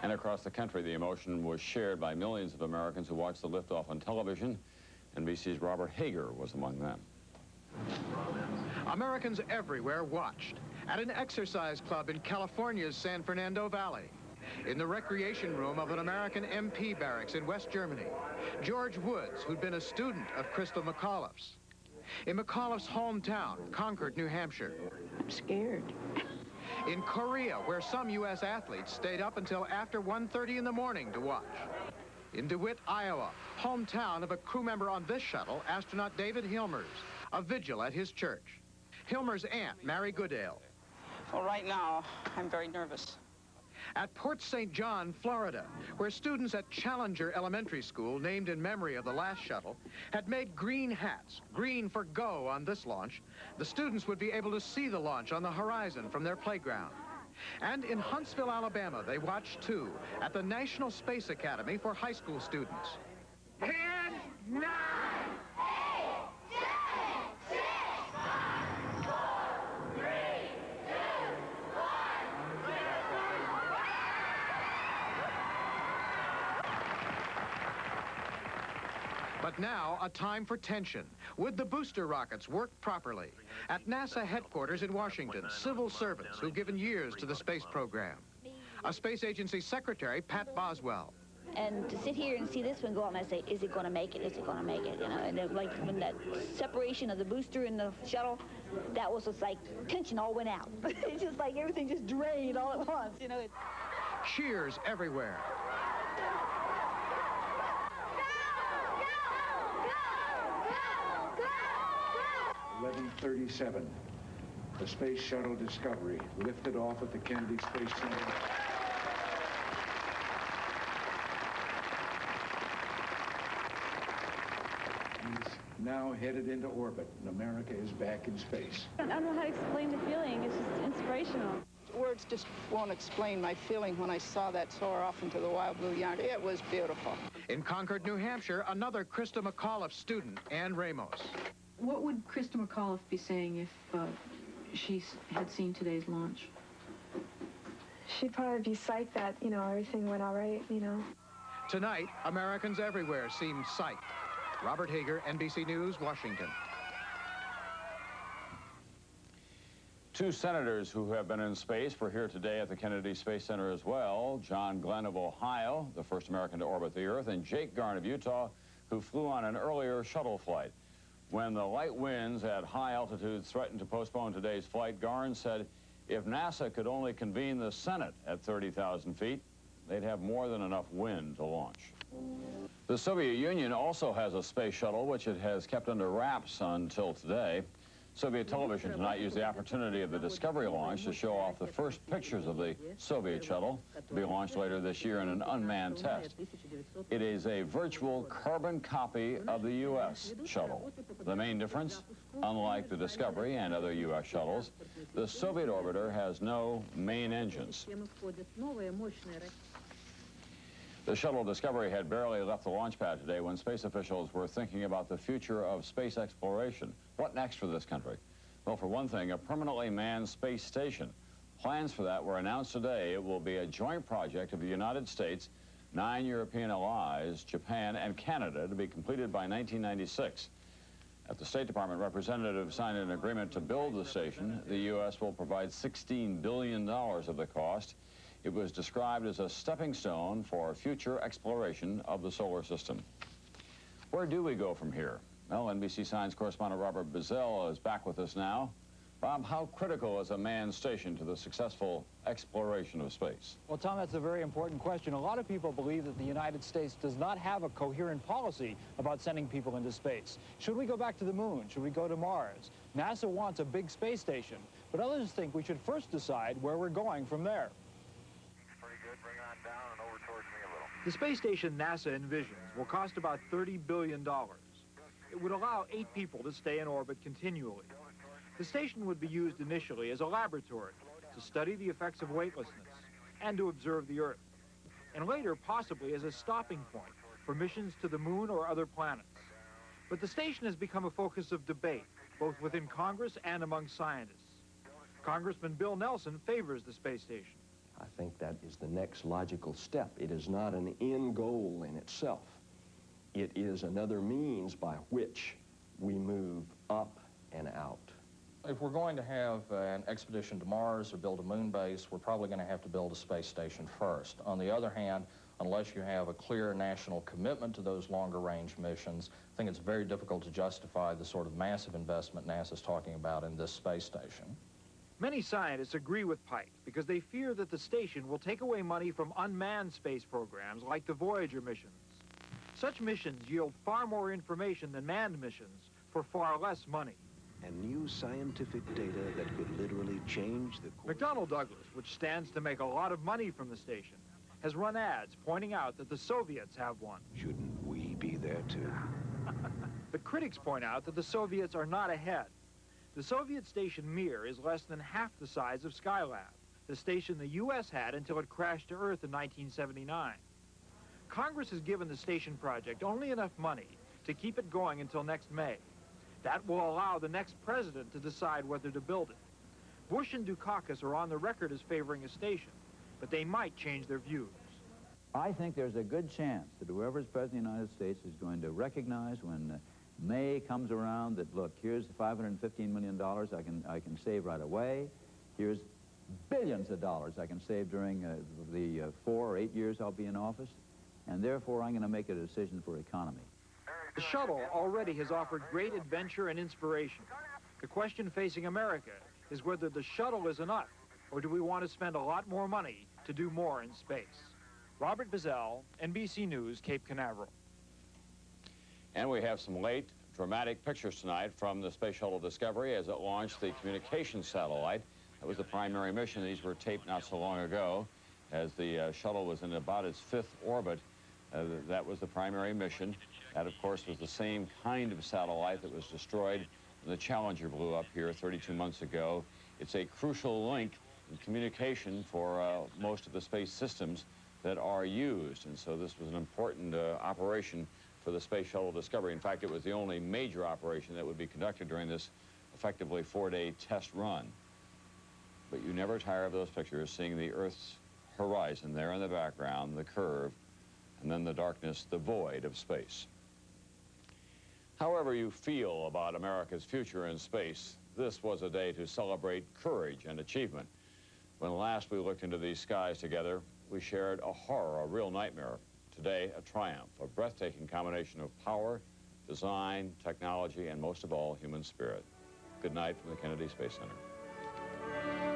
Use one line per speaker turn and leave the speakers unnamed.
And across the country, the emotion was shared by millions of Americans who watched the liftoff on television. NBC's Robert Hager was among them.
Americans everywhere watched at an exercise club in California's San Fernando Valley, in the recreation room of an American MP barracks in West Germany, George Woods, who'd been a student of Crystal McAuliffe's. In McAuliffe's hometown, Concord, New Hampshire.
I'm scared.
In Korea, where some U.S. athletes stayed up until after 1:30 in the morning to watch. In DeWitt, Iowa, hometown of a crew member on this shuttle, astronaut David Hilmers, a vigil at his church. Hilmer's aunt, Mary Goodale.
Well, right now, I'm very nervous.
At Port St. John, Florida, where students at Challenger Elementary School, named in memory of the last shuttle, had made green hats, green for go on this launch, the students would be able to see the launch on the horizon from their playground. And in Huntsville, Alabama, they watched too, at the National Space Academy for high school students.
10, 9, 8, 7, 6, 5, 4, 3, 2, 1, 0.
But now, a time for tension. Would the booster rockets work properly? At NASA headquarters in Washington, civil servants who've given years to the space program. A space agency secretary, Pat Boswell.
And to sit here and see this one go up, and I say, is it going to make it? Is it going to make it? You know, and then, like when that separation of the booster and the shuttle, that was just like tension all went out. It's just like everything just drained all at once, you know.
Cheers everywhere.
11:37. The Space Shuttle Discovery lifted off at the Kennedy Space Center. He's now headed into orbit, and America is back in space.
I don't know how to explain the feeling. It's just inspirational.
Words just won't explain my feeling when I saw that soar off into the wild blue yonder. It was beautiful.
In Concord, New Hampshire, another Krista McAuliffe student, Ann Ramos.
What would Krista McAuliffe be saying if she had seen today's launch?
She'd probably be psyched that, you know, everything went all right, you know.
Tonight, Americans everywhere seemed psyched. Robert Hager, NBC News, Washington.
Two senators who have been in space were here today at the Kennedy Space Center as well. John Glenn of Ohio, the first American to orbit the Earth, and Jake Garn of Utah, who flew on an earlier shuttle flight. When the light winds at high altitudes threatened to postpone today's flight, Garn said if NASA could only convene the Senate at 30,000 feet, they'd have more than enough wind to launch. The Soviet Union also has a space shuttle, which it has kept under wraps until today. Soviet television tonight used the opportunity of the Discovery launch to show off the first pictures of the Soviet shuttle to be launched later this year in an unmanned test. It is a virtual carbon copy of the U.S. shuttle. The main difference, unlike the Discovery and other U.S. shuttles, the Soviet orbiter has no main engines. The shuttle Discovery had barely left the launch pad today when space officials were thinking about the future of space exploration. What next for this country? Well, for one thing, a permanently manned space station. Plans for that were announced today. It will be a joint project of the United States, 9 European allies, Japan, and Canada, to be completed by 1996. At the State Department, representatives signed an agreement to build the station. The U.S. will provide $16 billion of the cost. It was described as a stepping stone for future exploration of the solar system. Where do we go from here? Well, NBC Science correspondent Robert Bazell is back with us now. Bob, how critical is a manned station to the successful exploration of space?
Well, Tom, that's a very important question. A lot of people believe that the United States does not have a coherent policy about sending people into space. Should we go back to the moon? Should we go to Mars? NASA wants a big space station, but others think we should first decide where we're going from there. The space station NASA envisions will cost about $30 billion. It would allow 8 people to stay in orbit continually. The station would be used initially as a laboratory to study the effects of weightlessness and to observe the Earth, and later possibly as a stopping point for missions to the moon or other planets. But the station has become a focus of debate, both within Congress and among scientists. Congressman Bill Nelson favors the space station.
I think that is the next logical step. It is not an end goal in itself. It is another means by which we move up and out.
If we're going to have an expedition to Mars or build a moon base, we're probably going to have to build a space station first. On the other hand, unless you have a clear national commitment to those longer-range missions, I think it's very difficult to justify the sort of massive investment NASA's talking about in this space station.
Many scientists agree with Pike because they fear that the station will take away money from unmanned space programs like the Voyager missions. Such missions yield far more information than manned missions for far less money.
And new scientific data that could literally change the course.
McDonnell Douglas, which stands to make a lot of money from the station, has run ads pointing out that the Soviets have one.
Shouldn't we be there too?
But critics point out that the Soviets are not ahead. The Soviet station Mir is less than half the size of Skylab, the station the U.S. had until it crashed to Earth in 1979. Congress has given the station project only enough money to keep it going until next May. That will allow the next president to decide whether to build it. Bush and Dukakis are on the record as favoring a station, but they might change their views.
I think there's a good chance that whoever's president of the United States is going to recognize when May comes around that, look, here's $515 million I can save right away. Here's billions of dollars I can save during the 4 or 8 years I'll be in office, and therefore I'm going to make a decision for economy.
The shuttle already has offered great adventure and inspiration. The question facing America is whether the shuttle is enough, or do we want to spend a lot more money to do more in space? Robert Bazell, NBC News, Cape Canaveral.
And we have some late, dramatic pictures tonight from the Space Shuttle Discovery as it launched the communications satellite. That was the primary mission. These were taped not so long ago as the shuttle was in about its 5th orbit. That was the primary mission. That, of course, was the same kind of satellite that was destroyed when the Challenger blew up here 32 months ago. It's a crucial link in communication for most of the space systems that are used. And so this was an important operation for the Space Shuttle Discovery. In fact, it was the only major operation that would be conducted during this effectively 4-day test run. But you never tire of those pictures, seeing the Earth's horizon there in the background, the curve, and then the darkness, the void of space. However you feel about America's future in space, this was a day to celebrate courage and achievement. When last we looked into these skies together, we shared a horror, a real nightmare. Today, a triumph, a breathtaking combination of power, design, technology, and most of all, human spirit. Good night from the Kennedy Space Center.